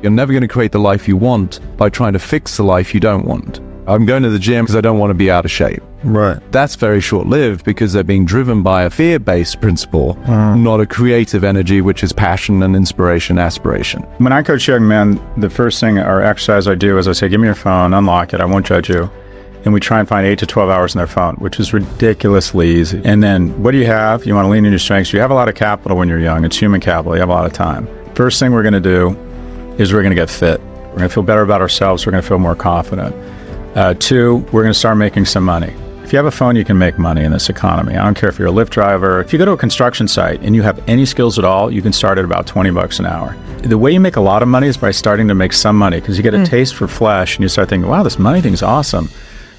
You're never going to create the life you want by trying to fix the life you don't want. I'm going to the gym because I don't want to be out of shape. Right. That's very short-lived because they're being driven by a fear-based principle, not a creative energy, which is passion and inspiration, aspiration. When I coach young men, the first thing or exercise I do is I say, give me your phone, unlock it, I won't judge you. And we try and find 8 to 12 hours in their phone, which is ridiculously easy. And then what do you have? You want to lean into your strengths. You have a lot of capital when you're young. It's human capital. You have a lot of time. First thing we're going to do is we're going to get fit. We're going to feel better about ourselves. We're going to feel more confident. 2, we're going to start making some money. If you have a phone, you can make money in this economy. I don't care if you're a Lyft driver. If you go to a construction site and you have any skills at all, you can start at about $20 an hour. The way you make a lot of money is by starting to make some money, because you get a taste for flesh and you start thinking, wow, this money thing's awesome.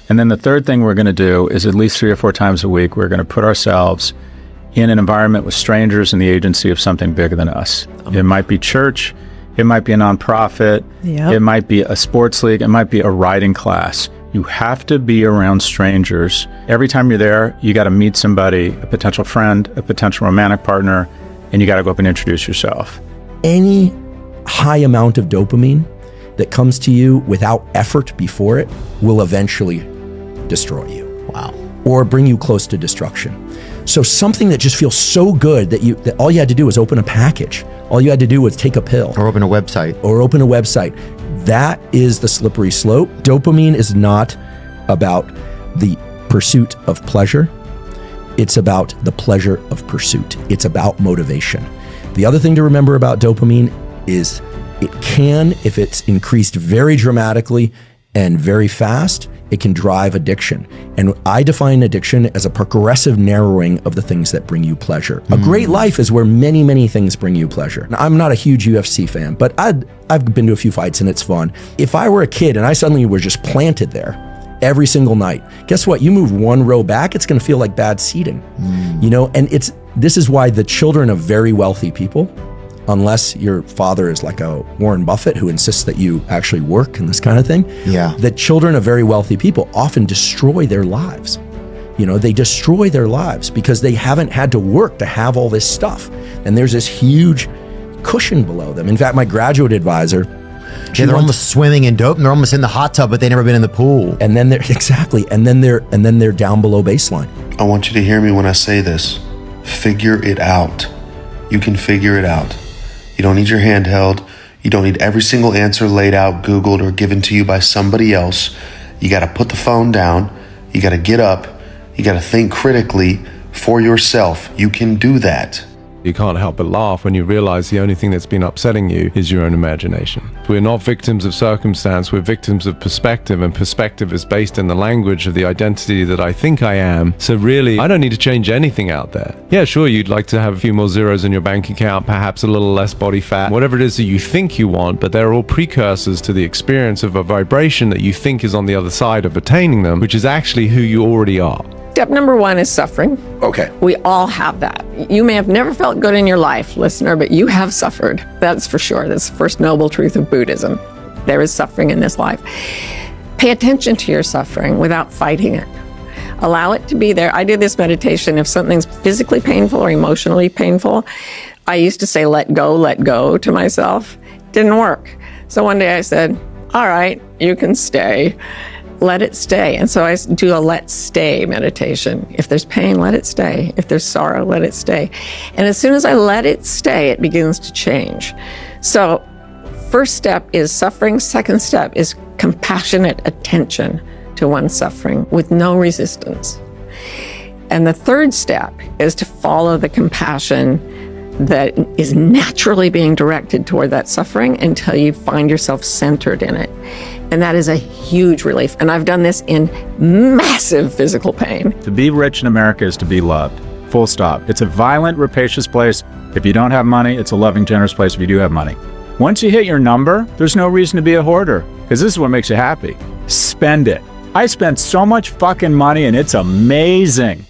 And then the third thing we're going to do is at least 3 or 4 times a week, we're going to put ourselves in an environment with strangers in the agency of something bigger than us. It might be church. It might be a nonprofit. It might be a sports league. It might be a riding class. You have to be around strangers. Every time you're there, you got to meet somebody, a potential friend, a potential romantic partner, and you got to go up and introduce yourself. Any high amount of dopamine that comes to you without effort before it will eventually destroy you. Wow. Or bring you close to destruction. So something that just feels so good that all you had to do was open a package. All you had to do was take a pill. Or open a website. That is the slippery slope. Dopamine is not about the pursuit of pleasure. It's about the pleasure of pursuit. It's about motivation. The other thing to remember about dopamine is it can, if it's increased very dramatically and very fast, it can drive addiction. And I define addiction as a progressive narrowing of the things that bring you pleasure. A great life is where many, many things bring you pleasure. Now, I'm not a huge UFC fan, but I've been to a few fights and it's fun. If I were a kid and I suddenly were just planted there every single night, guess what? You move 1 row back, it's gonna feel like bad seating. You know, and this is why the children of very wealthy people, unless your father is like a Warren Buffett who insists that you actually work and this kind of thing. The children of very wealthy people often destroy their lives. You know, they destroy their lives because they haven't had to work to have all this stuff. And there's this huge cushion below them. In fact, my graduate advisor, they're almost swimming in dope and they're almost in the hot tub, but they've never been in the pool. And then they're down below baseline. I want you to hear me when I say this. Figure it out. You can figure it out. You don't need your handheld. You don't need every single answer laid out, Googled, or given to you by somebody else. You got to put the phone down. You got to get up. You got to think critically for yourself. You can do that. You can't help but laugh when you realize the only thing that's been upsetting you is your own imagination. We're not victims of circumstance, we're victims of perspective, and perspective is based in the language of the identity that I think I am. So really, I don't need to change anything out there. Yeah, sure, you'd like to have a few more zeros in your bank account, perhaps a little less body fat, whatever it is that you think you want, but they're all precursors to the experience of a vibration that you think is on the other side of attaining them, which is actually who you already are. Step number 1 is suffering. Okay. We all have that. You may have never felt good in your life, listener, but you have suffered. That's for sure. That's the first noble truth of Buddhism. There is suffering in this life. Pay attention to your suffering without fighting it. Allow it to be there. I do this meditation. If something's physically painful or emotionally painful, I used to say, let go to myself. Didn't work. So one day I said, all right, you can stay. Let it stay. And so I do a let stay meditation. If there's pain, let it stay. If there's sorrow, let it stay. And as soon as I let it stay, it begins to change. So first step is suffering. Second step is compassionate attention to one's suffering with no resistance. And the third step is to follow the compassion that is naturally being directed toward that suffering until you find yourself centered in it. And that is a huge relief. And I've done this in massive physical pain. To be rich in America is to be loved. Full stop. It's a violent, rapacious place. If you don't have money, it's a loving, generous place if you do have money. Once you hit your number, there's no reason to be a hoarder, because this is what makes you happy. Spend it. I spent so much fucking money and it's amazing.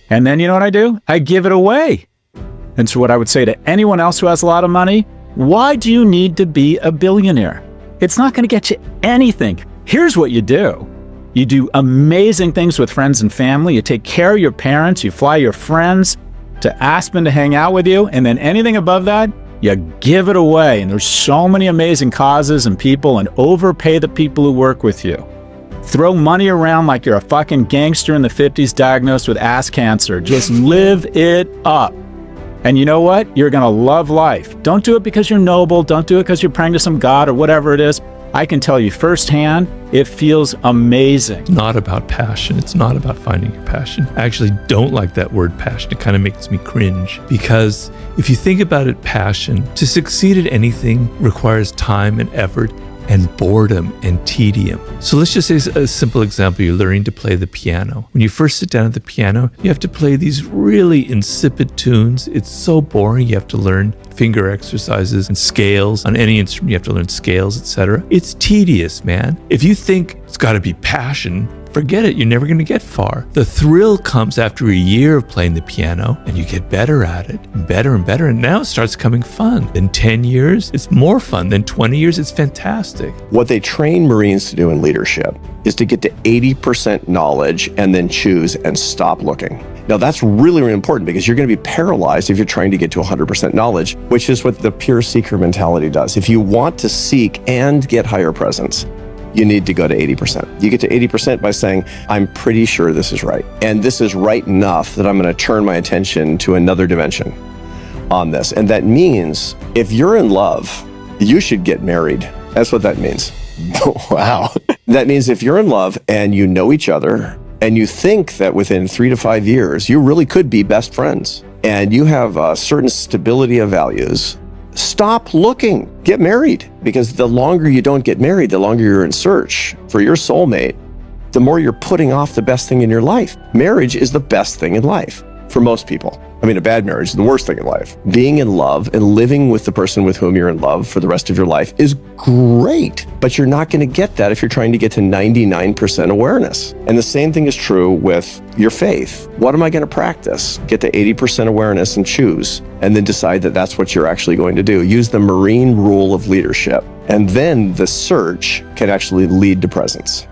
And then you know what I do? I give it away. And so what I would say to anyone else who has a lot of money, why do you need to be a billionaire? It's not going to get you anything. Here's what you do. You do amazing things with friends and family. You take care of your parents. You fly your friends to Aspen to hang out with you. And then anything above that, You give it away. And there's so many amazing causes and people, and overpay the people who work with you. Throw money around like you're a fucking gangster in the 50s diagnosed with ass cancer. Just live it up. And you know what? You're going to love life. Don't do it because you're noble. Don't do it because you're praying to some god or whatever it is. I can tell you firsthand, it feels amazing. It's not about passion. It's not about finding your passion. I actually don't like that word passion. It kind of makes me cringe, because if you think about it, passion, to succeed at anything requires time and effort and boredom and tedium. So let's just say a simple example. You're learning to play the piano. When you first sit down at the piano, you have to play these really insipid tunes. It's so boring. You have to learn finger exercises and scales. On any instrument, you have to learn scales, etc. It's tedious, man. If you think it's got to be passion, forget it. You're never going to get far. The thrill comes after a year of playing the piano, and you get better at it, and better and better, and now it starts coming fun. In 10 years, it's more fun. Then 20 years, it's fantastic. What they train Marines to do in leadership is to get to 80% knowledge and then choose and stop looking. Now, that's really, really important, because you're going to be paralyzed if you're trying to get to 100% knowledge, which is what the pure seeker mentality does. If you want to seek and get higher presence, you need to go to 80%. You get to 80% by saying, I'm pretty sure this is right. And this is right enough that I'm going to turn my attention to another dimension on this. And that means if you're in love, you should get married. That's what that means. Wow. That means if you're in love and you know each other, and you think that within 3 to 5 years, you really could be best friends, and you have a certain stability of values, stop looking. Get married. Because the longer you don't get married, the longer you're in search for your soulmate, the more you're putting off the best thing in your life. Marriage is the best thing in life for most people. I mean, a bad marriage is the worst thing in life. Being in love and living with the person with whom you're in love for the rest of your life is great, but you're not going to get that if you're trying to get to 99% awareness. And the same thing is true with your faith. What am I going to practice? Get to 80% awareness and choose, and then decide that that's what you're actually going to do. Use the Marine rule of leadership, and then the search can actually lead to presence.